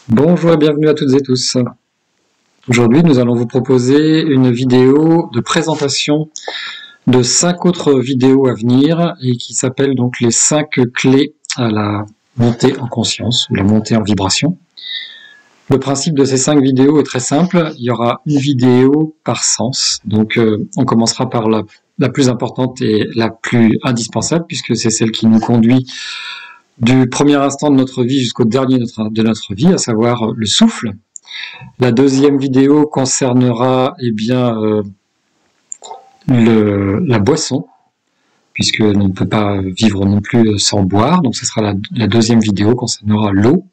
Bonjour et bienvenue à toutes et tous. Aujourd'hui, nous allons vous proposer une vidéo de présentation de 5 autres vidéos à venir et qui s'appellent donc les 5 clés à la montée en conscience ou la montée en vibration. Le principe de ces 5 vidéos est très simple. Il y aura une vidéo par sens. Donc, on commencera par la plus importante et la plus indispensable puisque c'est celle qui nous conduit du premier instant de notre vie jusqu'au dernier de notre vie, à savoir le souffle. La deuxième vidéo concernera la boisson, puisque l'on ne peut pas vivre non plus sans boire, donc ce sera la deuxième vidéo concernera l'eau.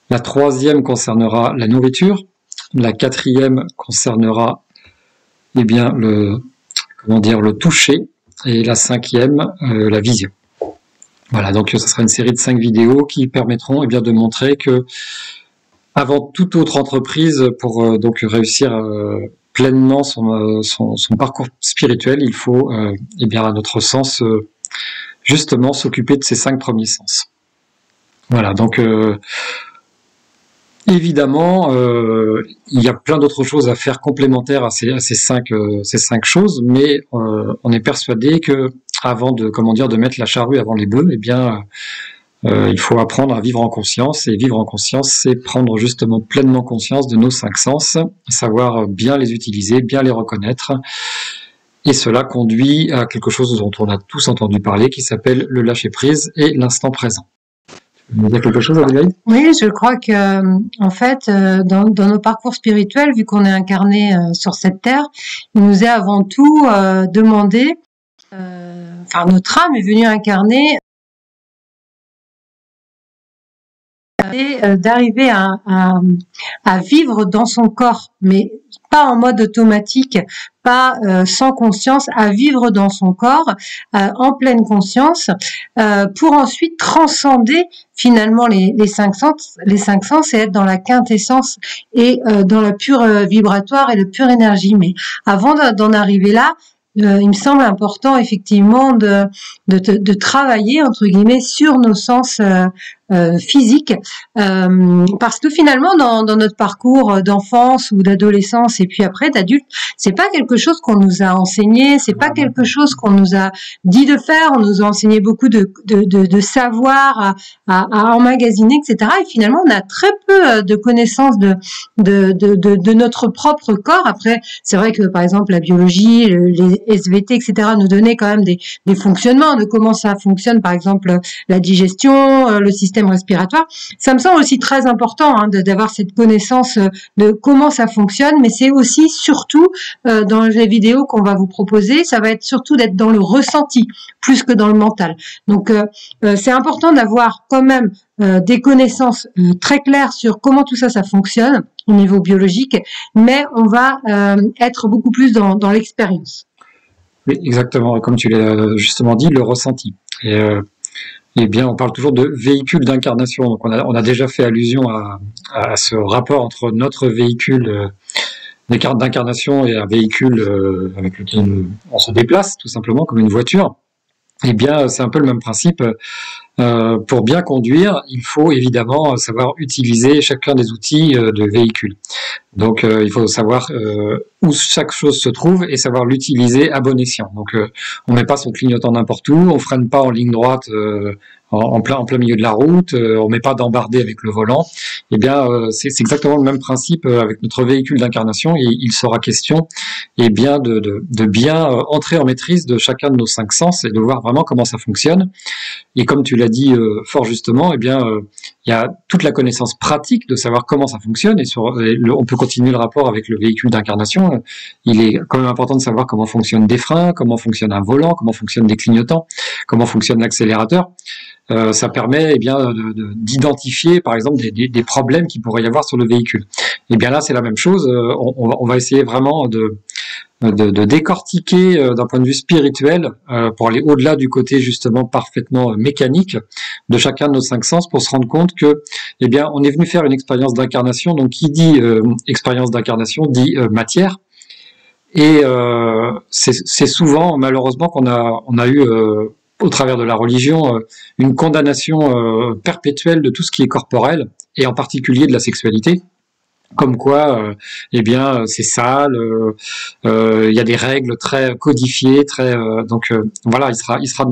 La troisième concernera la nourriture. La quatrième concernera le toucher. Et la cinquième, la vision. Voilà, donc ça sera une série de 5 vidéos qui permettront de montrer que, avant toute autre entreprise, pour donc réussir pleinement son parcours spirituel, il faut, à notre sens, justement s'occuper de ces 5 premiers sens. Voilà, donc évidemment, il y a plein d'autres choses à faire complémentaires à ces 5 choses, mais on est persuadé que avant de mettre la charrue avant les bœufs, il faut apprendre à vivre en conscience, et vivre en conscience, c'est prendre justement pleinement conscience de nos 5 sens, savoir bien les utiliser, bien les reconnaître, et cela conduit à quelque chose dont on a tous entendu parler, qui s'appelle le lâcher-prise et l'instant présent. Tu veux dire quelque chose, Adélaïde ? Oui, je crois que, en fait, dans nos parcours spirituels, vu qu'on est incarné sur cette terre, il nous est avant tout demandé, notre âme est venue incarner d'arriver à vivre dans son corps, mais pas en mode automatique, pas sans conscience, à vivre dans son corps en pleine conscience, pour ensuite transcender finalement les 5 sens, et être dans la quintessence et dans la pure vibratoire et la pure énergie. Mais avant d'en arriver là, il me semble important effectivement de travailler entre guillemets sur nos sens physiques, parce que finalement dans notre parcours d'enfance ou d'adolescence et puis après d'adulte, c'est pas quelque chose qu'on nous a enseigné, c'est pas quelque chose qu'on nous a dit de faire. On nous a enseigné beaucoup de savoir à emmagasiner, etc. Et finalement on a très peu de connaissances de notre propre corps. Après, c'est vrai que par exemple la biologie, les SVT, etc. nous donnaient quand même des fonctionnements de comment ça fonctionne, par exemple la digestion, le système respiratoire. Ça me semble aussi très important d'avoir cette connaissance de comment ça fonctionne, mais c'est aussi surtout dans les vidéos qu'on va vous proposer, ça va être surtout d'être dans le ressenti plus que dans le mental. Donc c'est important d'avoir quand même des connaissances très claires sur comment tout ça fonctionne au niveau biologique, mais on va être beaucoup plus dans l'expérience. Oui, exactement, comme tu l'as justement dit, le ressenti. On parle toujours de véhicule d'incarnation. Donc on a déjà fait allusion à ce rapport entre notre véhicule d'incarnation et un véhicule avec lequel on se déplace, tout simplement, comme une voiture. C'est un peu le même principe. Pour bien conduire, il faut évidemment savoir utiliser chacun des outils de véhicule. Donc il faut savoir où chaque chose se trouve et savoir l'utiliser à bon escient. Donc on met pas son clignotant n'importe où, on freine pas en ligne droite en plein milieu de la route, on met pas d'embardé avec le volant. C'est exactement le même principe avec notre véhicule d'incarnation, et il sera question de bien entrer en maîtrise de chacun de nos 5 sens et de voir vraiment comment ça fonctionne. Et comme tu l'as dit fort justement, il y a toute la connaissance pratique de savoir comment ça fonctionne, on peut continuer le rapport avec le véhicule d'incarnation. Il est quand même important de savoir comment fonctionnent des freins, comment fonctionne un volant, comment fonctionnent des clignotants, comment fonctionne l'accélérateur. Ça permet d'identifier par exemple des problèmes qu'il pourrait y avoir sur le véhicule. Et bien là c'est la même chose, on va essayer vraiment de décortiquer d'un point de vue spirituel pour aller au-delà du côté justement parfaitement mécanique de chacun de nos 5 sens, pour se rendre compte que on est venu faire une expérience d'incarnation. Donc qui dit expérience d'incarnation dit matière, et c'est souvent malheureusement qu'on a eu au travers de la religion une condamnation perpétuelle de tout ce qui est corporel, et en particulier de la sexualité. Comme quoi, eh bien, c'est sale. Il y a des règles très codifiées, donc voilà, il sera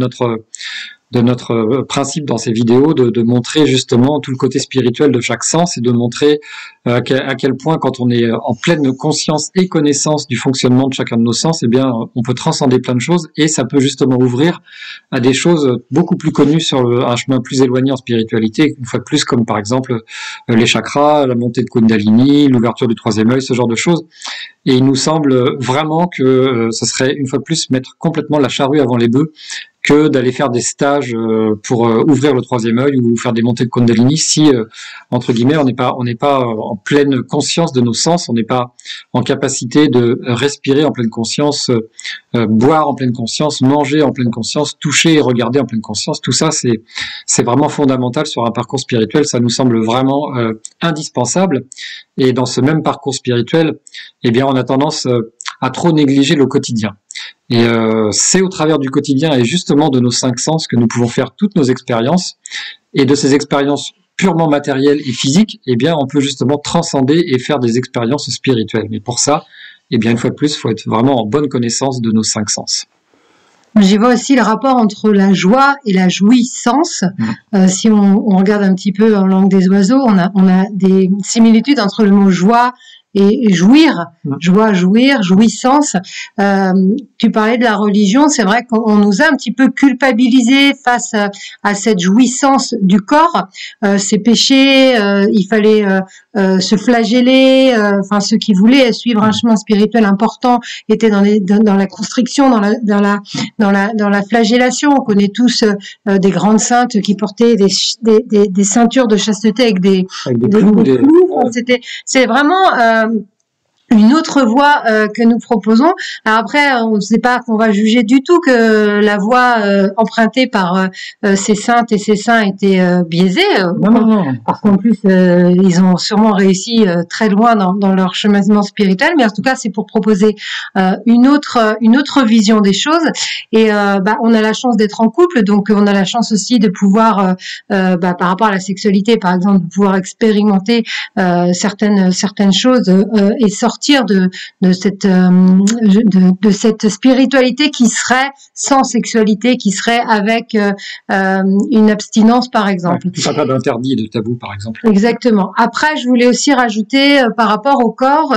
de notre principe dans ces vidéos de montrer justement tout le côté spirituel de chaque sens et de montrer à quel point quand on est en pleine conscience et connaissance du fonctionnement de chacun de nos sens, eh bien on peut transcender plein de choses et ça peut justement ouvrir à des choses beaucoup plus connues sur un chemin plus éloigné en spiritualité, une fois de plus comme par exemple les chakras, la montée de Kundalini, l'ouverture du troisième œil, ce genre de choses. Et il nous semble vraiment que ce serait une fois de plus mettre complètement la charrue avant les bœufs que d'aller faire des stages pour ouvrir le troisième œil ou faire des montées de Kundalini si, entre guillemets, on n'est pas en pleine conscience de nos sens, on n'est pas en capacité de respirer en pleine conscience, boire en pleine conscience, manger en pleine conscience, toucher et regarder en pleine conscience. Tout ça, c'est vraiment fondamental sur un parcours spirituel. Ça nous semble vraiment indispensable. Et dans ce même parcours spirituel, eh bien, on a tendance à trop négliger le quotidien. Et c'est au travers du quotidien et justement de nos 5 sens que nous pouvons faire toutes nos expériences. Et de ces expériences purement matérielles et physiques, eh bien, on peut justement transcender et faire des expériences spirituelles. Mais pour ça, eh bien, une fois de plus, il faut être vraiment en bonne connaissance de nos 5 sens. J'y vois aussi le rapport entre la joie et la jouissance. Si on regarde un petit peu en langue des oiseaux, on a des similitudes entre le mot joie et jouir, joie, jouir, jouissance. Tu parlais de la religion, c'est vrai qu'on nous a un petit peu culpabilisés face à cette jouissance du corps. Ces péchés, il fallait se flageller. Enfin, ceux qui voulaient suivre un chemin spirituel important étaient dans la constriction, dans la flagellation. On connaît tous des grandes saintes qui portaient des ceintures de chasteté avec des clous. C'est vraiment une autre voie que nous proposons. Alors après, on ne sait pas qu'on va juger du tout que la voie empruntée par ces saintes et ces saints était biaisée. Non. Parce qu'en plus, ils ont sûrement réussi très loin dans leur cheminement spirituel. Mais en tout cas, c'est pour proposer une autre vision des choses. Et on a la chance d'être en couple, donc on a la chance aussi de pouvoir, par rapport à la sexualité, par exemple, de pouvoir expérimenter certaines choses et sortir de cette spiritualité qui serait sans sexualité, qui serait avec une abstinence, par exemple. Tout un tas d'interdits, de tabous, par exemple. Exactement. Après, je voulais aussi rajouter par rapport au corps,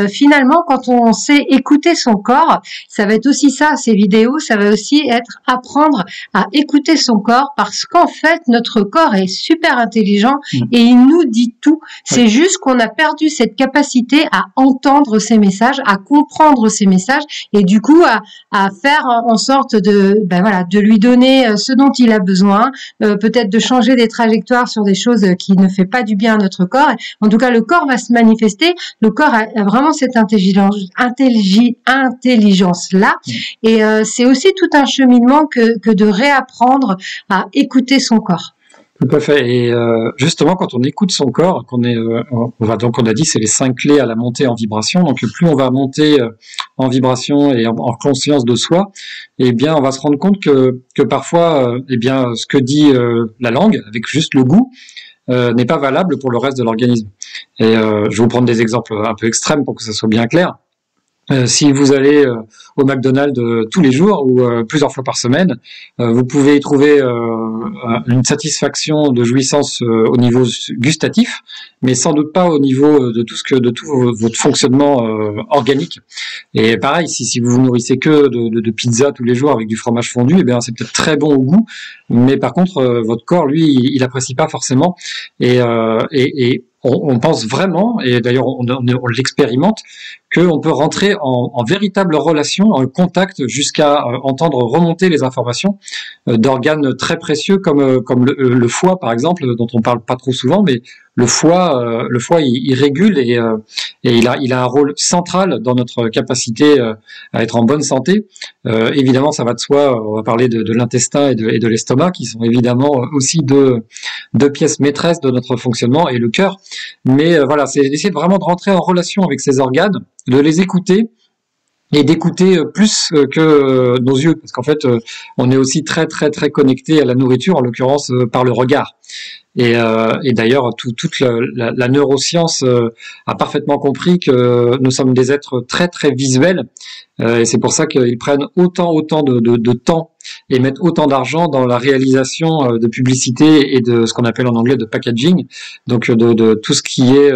finalement, quand on sait écouter son corps, ça va être aussi ça, ces vidéos, ça va aussi être apprendre à écouter son corps, parce qu'en fait, notre corps est super intelligent et il nous dit tout. C'est juste qu'on a perdu cette capacité à entendre ces messages, à comprendre ces messages et du coup à faire en sorte de lui donner ce dont il a besoin, peut-être de changer des trajectoires sur des choses qui ne fait pas du bien à notre corps. En tout cas, le corps va se manifester. Le corps a vraiment cette intelligence-là. Et c'est aussi tout un cheminement que de réapprendre à écouter son corps. Tout à fait. Et justement, quand on écoute son corps, on a dit c'est les 5 clés à la montée en vibration. Donc plus on va monter en vibration et en conscience de soi, eh bien on va se rendre compte que parfois, ce que dit la langue avec juste le goût n'est pas valable pour le reste de l'organisme. Et je vais vous prendre des exemples un peu extrêmes pour que ça soit bien clair. Si vous allez au McDonald's tous les jours ou plusieurs fois par semaine, vous pouvez y trouver une satisfaction de jouissance au niveau gustatif, mais sans doute pas au niveau de tout votre fonctionnement organique. Et pareil, si vous vous nourrissez que de pizza tous les jours avec du fromage fondu, eh bien c'est peut-être très bon au goût, mais par contre votre corps lui il apprécie pas forcément et on pense vraiment, et d'ailleurs on l'expérimente, qu'on peut rentrer en véritable relation, en contact, jusqu'à entendre remonter les informations d'organes très précieux comme le foie par exemple, dont on parle pas trop souvent, mais le foie il régule et il a un rôle central dans notre capacité à être en bonne santé. Évidemment, ça va de soi. On va parler de l'intestin et de l'estomac, qui sont évidemment aussi deux pièces maîtresses de notre fonctionnement, et le cœur. Mais voilà, c'est d'essayer vraiment de rentrer en relation avec ces organes, de les écouter et d'écouter plus que nos yeux, parce qu'en fait, on est aussi très très très connecté à la nourriture, en l'occurrence par le regard. Et d'ailleurs, toute la neuroscience a parfaitement compris que nous sommes des êtres très très visuels, et c'est pour ça qu'ils prennent autant de temps et mettent autant d'argent dans la réalisation de publicité et de ce qu'on appelle en anglais de packaging, donc de tout ce qui est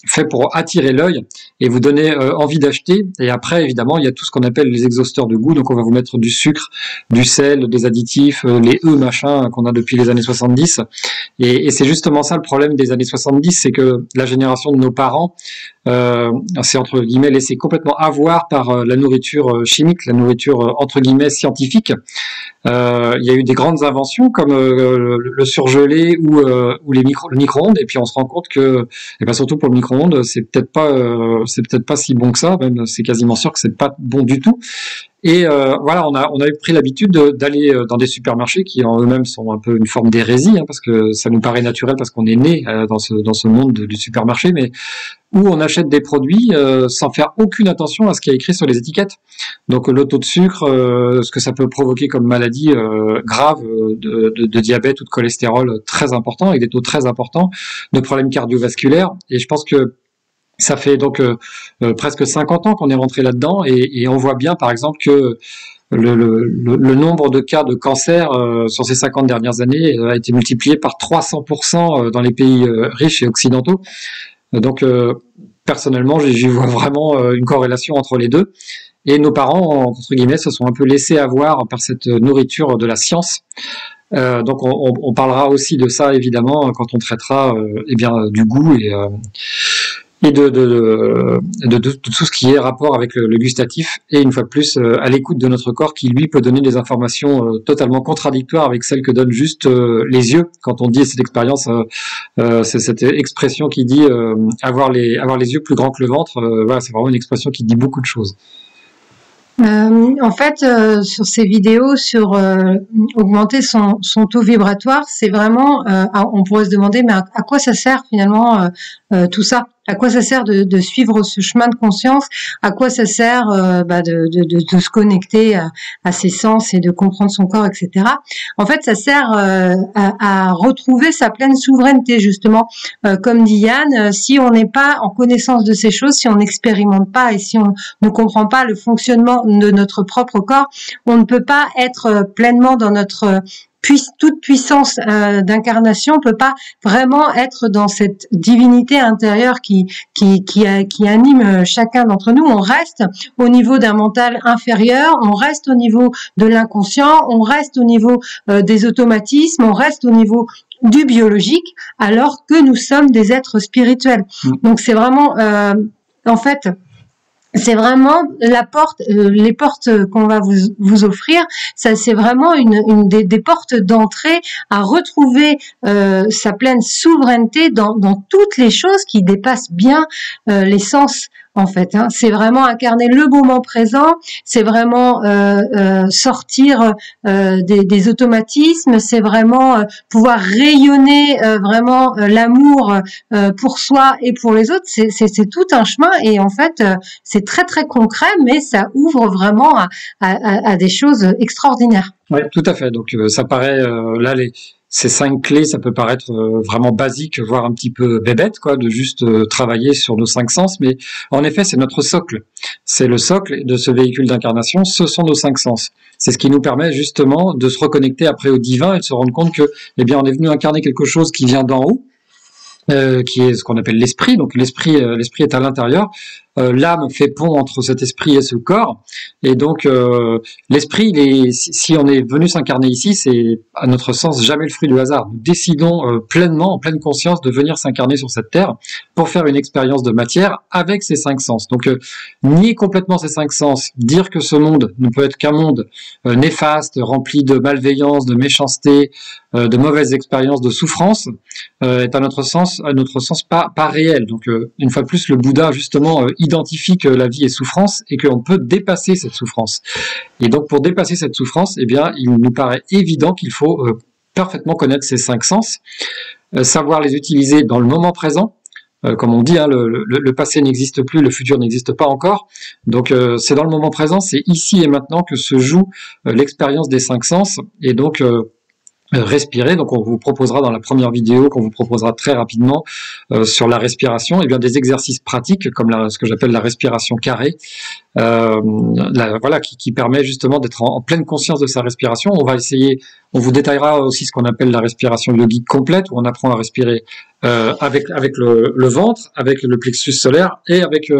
fait pour attirer l'œil et vous donner envie d'acheter. Et après, évidemment, il y a tout ce qu'on appelle les exhausteurs de goût, donc on va vous mettre du sucre, du sel, des additifs, les machin qu'on a depuis les années 70. Et c'est justement ça le problème des années 70, c'est que la génération de nos parents s'est entre guillemets laissé complètement avoir par la nourriture chimique, la nourriture entre guillemets scientifique. Il y a eu des grandes inventions comme le surgelé ou le micro-ondes, et puis on se rend compte que, et ben surtout pour le micro-ondes, c'est peut-être pas si bon que ça, même c'est quasiment sûr que c'est pas bon du tout. Et voilà, on a pris l'habitude d'aller dans des supermarchés qui en eux-mêmes sont un peu une forme d'hérésie, hein, parce que ça nous paraît naturel parce qu'on est né dans ce monde du supermarché, mais où on achète des produits sans faire aucune attention à ce qui est écrit sur les étiquettes. Donc le taux de sucre, ce que ça peut provoquer comme maladie grave de diabète ou de cholestérol très important, avec des taux très importants, de problèmes cardiovasculaires. Et je pense que ça fait donc presque 50 ans qu'on est rentré là-dedans, et on voit bien par exemple que le nombre de cas de cancer sur ces 50 dernières années a été multiplié par 300% dans les pays riches et occidentaux. Donc personnellement, j'y vois vraiment une corrélation entre les deux. Et nos parents, entre guillemets, se sont un peu laissés avoir par cette nourriture de la science. Donc on parlera aussi de ça évidemment quand on traitera eh bien du goût et de tout ce qui est rapport avec le gustatif, et une fois de plus à l'écoute de notre corps qui lui peut donner des informations totalement contradictoires avec celles que donnent juste les yeux. Quand on dit cette expérience, c'est cette expression qui dit avoir les yeux plus grands que le ventre, voilà, c'est vraiment une expression qui dit beaucoup de choses. En fait, sur ces vidéos, sur augmenter son taux vibratoire, c'est vraiment, on pourrait se demander, mais à quoi ça sert finalement tout ça? À quoi ça sert de suivre ce chemin de conscience? À quoi ça sert de se connecter à ses sens et de comprendre son corps, etc. En fait, ça sert à retrouver sa pleine souveraineté, justement. Comme dit Yann, si on n'est pas en connaissance de ces choses, si on n'expérimente pas et si on ne comprend pas le fonctionnement de notre propre corps, on ne peut pas être pleinement dans notre toute puissance d'incarnation. On peut pas vraiment être dans cette divinité intérieure qui anime chacun d'entre nous. On reste au niveau d'un mental inférieur, on reste au niveau de l'inconscient, on reste au niveau des automatismes, on reste au niveau du biologique, alors que nous sommes des êtres spirituels. Donc c'est vraiment en fait, c'est vraiment la porte, les portes qu'on va vous offrir. Ça, c'est vraiment des portes d'entrée à retrouver sa pleine souveraineté dans toutes les choses qui dépassent bien les sens. En fait, hein. C'est vraiment incarner le moment présent, c'est vraiment sortir des automatismes, c'est vraiment pouvoir rayonner vraiment l'amour pour soi et pour les autres. C'est tout un chemin, et en fait, c'est très très concret, mais ça ouvre vraiment à des choses extraordinaires. Oui, tout à fait. Donc ça paraît là ces 5 clés, ça peut paraître vraiment basique, voire un petit peu bébête, quoi, de juste travailler sur nos 5 sens, mais en effet, c'est notre socle. C'est le socle de ce véhicule d'incarnation, ce sont nos 5 sens. C'est ce qui nous permet justement de se reconnecter après au divin et de se rendre compte que, eh bien, on est venu incarner quelque chose qui vient d'en haut, qui est ce qu'on appelle l'esprit. Donc l'esprit est à l'intérieur. L'âme fait pont entre cet esprit et ce corps, et donc l'esprit, si on est venu s'incarner ici, c'est à notre sens jamais le fruit du hasard. Nous décidons pleinement, en pleine conscience, de venir s'incarner sur cette terre pour faire une expérience de matière avec ces 5 sens. Donc nier complètement ces 5 sens, dire que ce monde ne peut être qu'un monde néfaste, rempli de malveillance, de méchanceté, de mauvaises expériences, de souffrance, est à notre sens pas réel. Donc une fois de plus, le Bouddha justement identifie que la vie est souffrance et qu'on peut dépasser cette souffrance. Et donc pour dépasser cette souffrance, eh bien, il nous paraît évident qu'il faut parfaitement connaître ces 5 sens, savoir les utiliser dans le moment présent, comme on dit, hein, le passé n'existe plus, le futur n'existe pas encore. Donc c'est dans le moment présent, c'est ici et maintenant que se joue l'expérience des 5 sens. Et donc respirer. Donc on vous proposera dans la première vidéo qu'on vous proposera très rapidement sur la respiration, et bien des exercices pratiques comme ce que j'appelle la respiration carrée, voilà, qui permet justement d'être en pleine conscience de sa respiration. On va essayer, on vous détaillera aussi ce qu'on appelle la respiration yogique complète, où on apprend à respirer avec le ventre, avec le plexus solaire et avec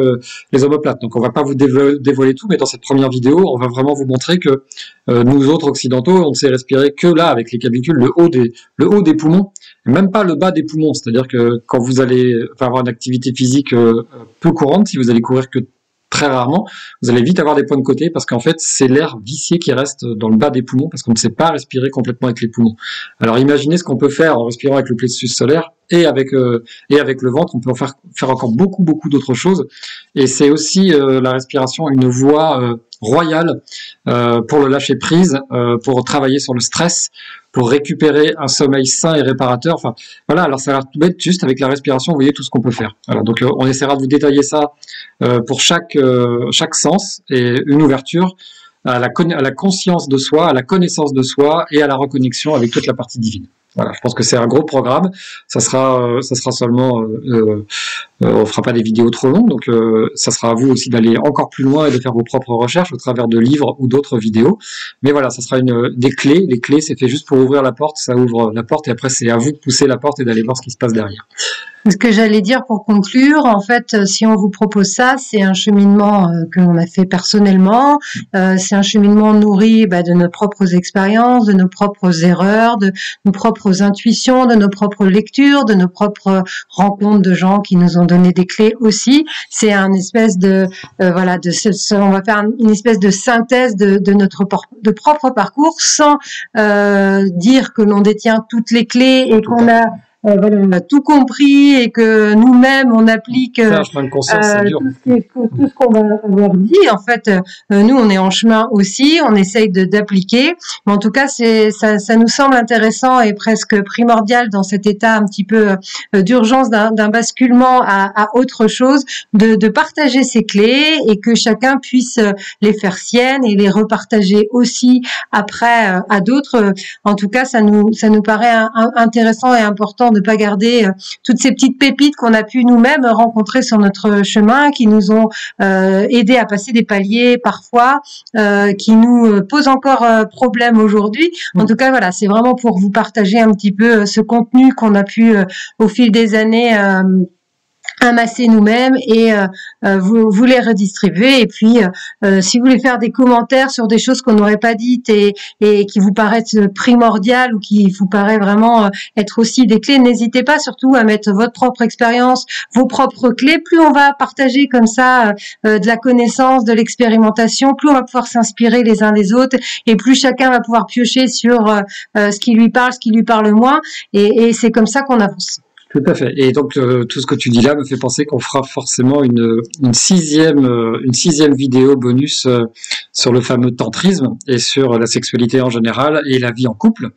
les omoplates. Donc on va pas vous dévoiler tout, mais dans cette première vidéo, on va vraiment vous montrer que nous autres occidentaux, on ne sait respirer que là, avec les clavicules, le haut des poumons, et même pas le bas des poumons. C'est-à-dire que quand vous allez avoir une activité physique peu courante, si vous allez courir que très rarement, vous allez vite avoir des points de côté, parce qu'en fait, c'est l'air vicié qui reste dans le bas des poumons, parce qu'on ne sait pas respirer complètement avec les poumons. Alors imaginez ce qu'on peut faire en respirant avec le plexus solaire et avec le ventre. On peut en faire encore beaucoup d'autres choses. Et c'est aussi la respiration une voie royale pour le lâcher prise, pour travailler sur le stress, pour récupérer un sommeil sain et réparateur. Enfin, voilà. Alors ça a l'air tout bête, juste avec la respiration, vous voyez tout ce qu'on peut faire. Alors donc on essaiera de vous détailler ça pour chaque sens, et une ouverture à la conscience de soi, à la connaissance de soi et à la reconnexion avec toute la partie divine. Voilà, je pense que c'est un gros programme. Ça sera seulement, on fera pas des vidéos trop longues, donc ça sera à vous aussi d'aller encore plus loin et de faire vos propres recherches au travers de livres ou d'autres vidéos. Mais voilà, ça sera des clés. Les clés, c'est fait juste pour ouvrir la porte. Ça ouvre la porte, et après c'est à vous de pousser la porte et d'aller voir ce qui se passe derrière. Ce que j'allais dire pour conclure, en fait, si on vous propose ça, c'est un cheminement que l'on a fait personnellement. C'est un cheminement nourri de nos propres expériences, de nos propres erreurs, de nos propres intuitions, de nos propres lectures, de nos propres rencontres de gens qui nous ont donné des clés aussi. C'est un espèce de on va faire une espèce de synthèse de notre propre parcours, sans dire que l'on détient toutes les clés et qu'on a on a tout compris et que nous-mêmes on applique tout ce qu'on va avoir dit. En fait, nous on est en chemin aussi, on essaye d'appliquer. Mais en tout cas, ça nous semble intéressant et presque primordial dans cet état un petit peu d'urgence d'un basculement à autre chose, de partager ces clés et que chacun puisse les faire siennes et les repartager aussi après à d'autres. En tout cas, ça nous paraît intéressant et important de ne pas garder toutes ces petites pépites qu'on a pu nous-mêmes rencontrer sur notre chemin, qui nous ont aidés à passer des paliers parfois, qui nous posent encore problème aujourd'hui. En tout cas, voilà, c'est vraiment pour vous partager un petit peu ce contenu qu'on a pu au fil des années amasser nous-mêmes et vous les redistribuer. Et puis si vous voulez faire des commentaires sur des choses qu'on n'aurait pas dites et qui vous paraissent primordiales ou qui vous paraissent vraiment être aussi des clés, n'hésitez pas surtout à mettre votre propre expérience, vos propres clés. Plus on va partager comme ça de la connaissance, de l'expérimentation, plus on va pouvoir s'inspirer les uns des autres, et plus chacun va pouvoir piocher sur ce qui lui parle moins, et c'est comme ça qu'on avance. Tout à fait. Et donc tout ce que tu dis là me fait penser qu'on fera forcément une sixième vidéo bonus sur le fameux tantrisme et sur la sexualité en général et la vie en couple,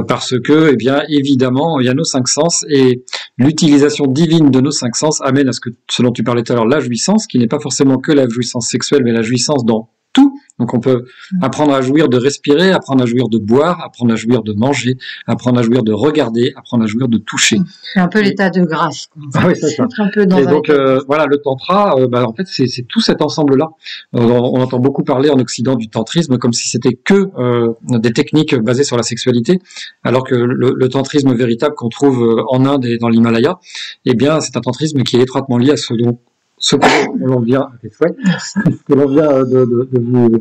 parce que, eh bien, évidemment, il y a nos 5 sens, et l'utilisation divine de nos 5 sens amène à ce dont tu parlais tout à l'heure, la jouissance, qui n'est pas forcément que la jouissance sexuelle, mais la jouissance dans tout. Donc on peut apprendre à jouir de respirer, apprendre à jouir de boire, apprendre à jouir de manger, apprendre à jouir de regarder, apprendre à jouir de toucher. C'est un peu l'état de grâce. Ah oui, c'est ça. Un peu dans et donc voilà, le tantra, en fait c'est tout cet ensemble-là. On entend beaucoup parler en Occident du tantrisme comme si c'était que des techniques basées sur la sexualité, alors que le tantrisme véritable qu'on trouve en Inde et dans l'Himalaya, eh bien c'est un tantrisme qui est étroitement lié à ce que l'on vient de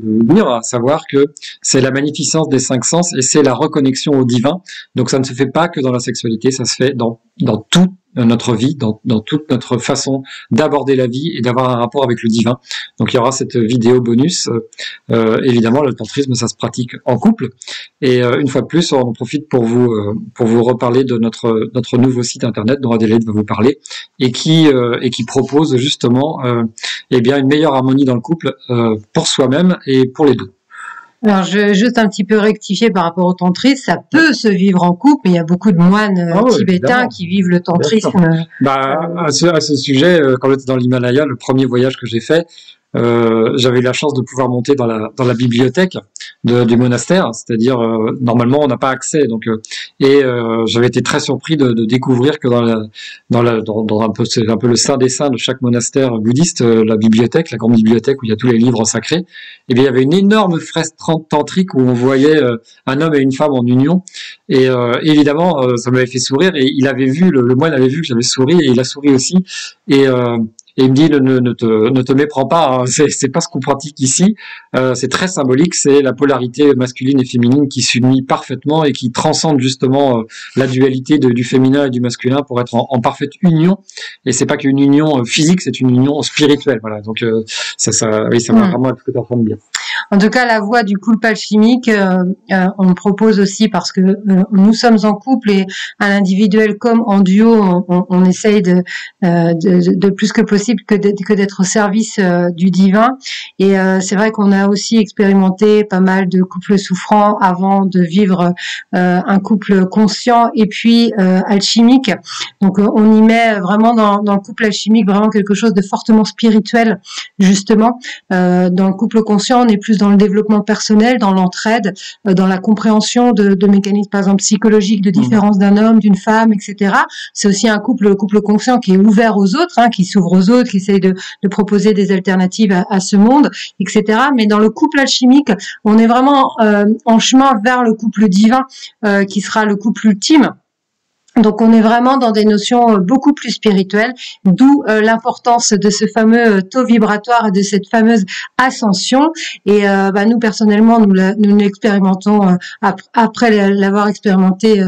vous dire, à savoir que c'est la magnificence des 5 sens et c'est la reconnexion au divin. Donc ça ne se fait pas que dans la sexualité, ça se fait dans toute notre vie, dans toute notre façon d'aborder la vie et d'avoir un rapport avec le divin. Donc il y aura cette vidéo bonus. Évidemment, le tantrisme, ça se pratique en couple. Et une fois de plus, on en profite pour vous reparler de notre nouveau site internet dont Adélaïde va vous parler, et qui propose justement une meilleure harmonie dans le couple pour soi-même et pour les deux. Alors, je vais juste un petit peu rectifier par rapport au tantrisme. Ça peut se vivre en couple, mais il y a beaucoup de moines tibétains qui vivent le tantrisme. À ce sujet, quand j'étais dans l'Himalaya, le premier voyage que j'ai fait, j'avais eu la chance de pouvoir monter dans la bibliothèque du monastère, c'est-à-dire normalement on n'a pas accès, donc j'avais été très surpris de découvrir que dans un peu le saint des saints de chaque monastère bouddhiste, la bibliothèque, la grande bibliothèque où il y a tous les livres sacrés, et bien il y avait une énorme fresque tantrique où on voyait un homme et une femme en union, et évidemment ça m'avait fait sourire, et il avait vu, le moine avait vu que j'avais souri, et il a souri aussi, et il me dit ne te méprends pas, hein, c'est pas ce qu'on pratique ici. C'est très symbolique, c'est la polarité masculine et féminine qui s'unit parfaitement et qui transcende justement la dualité du féminin et du masculin pour être en parfaite union. Et c'est pas qu'une union physique, c'est une union spirituelle. Voilà. Donc oui, ça va vraiment être ce que tu es en train de dire. En tout cas, la voie du couple alchimique, on propose aussi parce que nous sommes en couple et à l'individuel comme en duo, on essaye de plus que possible que d'être au service du divin. Et c'est vrai qu'on a aussi expérimenté pas mal de couples souffrants avant de vivre un couple conscient et puis alchimique. Donc on y met vraiment dans le couple alchimique vraiment quelque chose de fortement spirituel, justement. Dans le couple conscient, on est plus dans le développement personnel, dans l'entraide, dans la compréhension de mécanismes, par exemple, psychologiques de différence d'un homme, d'une femme, etc. C'est aussi un couple conscient qui est ouvert aux autres, hein, qui s'ouvre aux autres, qui essaye de proposer des alternatives à ce monde, etc. Mais dans le couple alchimique, on est vraiment en chemin vers le couple divin, qui sera le couple ultime. Donc on est vraiment dans des notions beaucoup plus spirituelles, d'où l'importance de ce fameux taux vibratoire et de cette fameuse ascension. Et nous personnellement, nous l'expérimentons après l'avoir expérimenté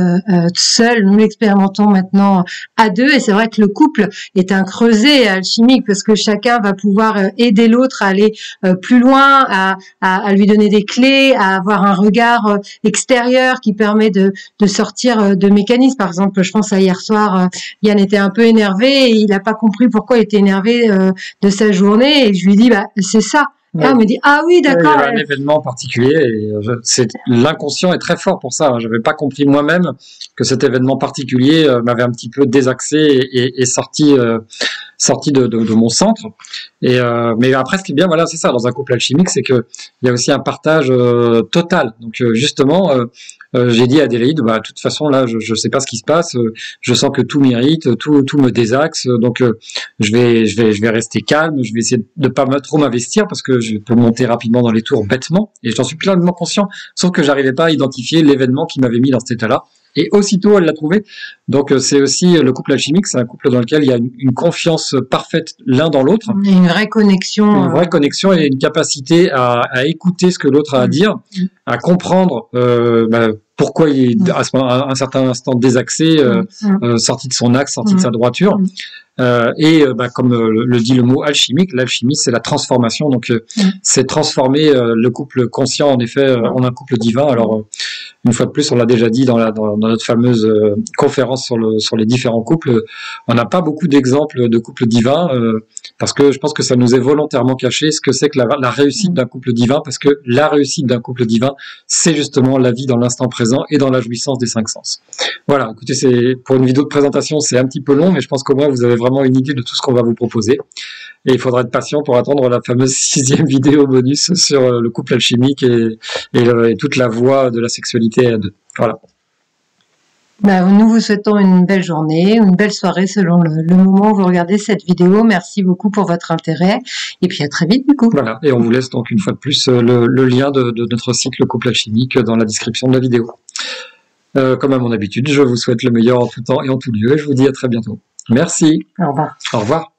seul, nous l'expérimentons maintenant à deux. Et c'est vrai que le couple est un creuset alchimique parce que chacun va pouvoir aider l'autre à aller plus loin, à lui donner des clés, à avoir un regard extérieur qui permet de sortir de mécanismes. Par exemple, je pense à hier soir, Yann était un peu énervé et il n'a pas compris pourquoi il était énervé de sa journée et je lui dis c'est ça. Ouais. Là, on me dit ah oui d'accord. Il y a un événement particulier et l'inconscient est très fort pour ça. J'avais pas compris moi-même que cet événement particulier m'avait un petit peu désaxé et sorti de mon centre. Mais après, ce qui est bien, voilà, c'est ça, dans un couple alchimique, c'est que il y a aussi un partage total. Donc justement, j'ai dit à Adélaïde, de toute façon là, je sais pas ce qui se passe. Je sens que tout m'irrite, tout me désaxe. Donc je vais rester calme. Je vais essayer de pas trop m'investir parce que je peux monter rapidement dans les tours bêtement. Et j'en suis pleinement conscient. Sauf que j'arrivais pas à identifier l'événement qui m'avait mis dans cet état-là. Et aussitôt, elle l'a trouvé. Donc, c'est aussi le couple alchimique, c'est un couple dans lequel il y a une confiance parfaite l'un dans l'autre. Une vraie connexion. Une vraie connexion et une capacité à écouter ce que l'autre a à dire, à comprendre pourquoi il est à un certain instant désaxé, sorti de son axe, sorti de sa droiture. Comme le dit le mot alchimique, l'alchimie c'est la transformation, donc c'est transformer le couple conscient en effet en un couple divin. Alors une fois de plus, on l'a déjà dit dans notre fameuse conférence sur les différents couples, on n'a pas beaucoup d'exemples de couples divins parce que je pense que ça nous est volontairement caché ce que c'est que la réussite d'un couple divin, parce que la réussite d'un couple divin c'est justement la vie dans l'instant présent et dans la jouissance des 5 sens. Voilà, écoutez, c'est pour une vidéo de présentation, c'est un petit peu long, mais je pense qu'au moins vous avez vraiment une idée de tout ce qu'on va vous proposer. Et il faudra être patient pour attendre la fameuse 6e vidéo bonus sur le couple alchimique et toute la voie de la sexualité à deux. Voilà. Nous vous souhaitons une belle journée, une belle soirée selon le moment où vous regardez cette vidéo. Merci beaucoup pour votre intérêt et puis à très vite du coup. Voilà, et on vous laisse donc une fois de plus le lien de notre site Le Couple Alchimique dans la description de la vidéo. Comme à mon habitude, je vous souhaite le meilleur en tout temps et en tout lieu et je vous dis à très bientôt. Merci. Au revoir. Au revoir.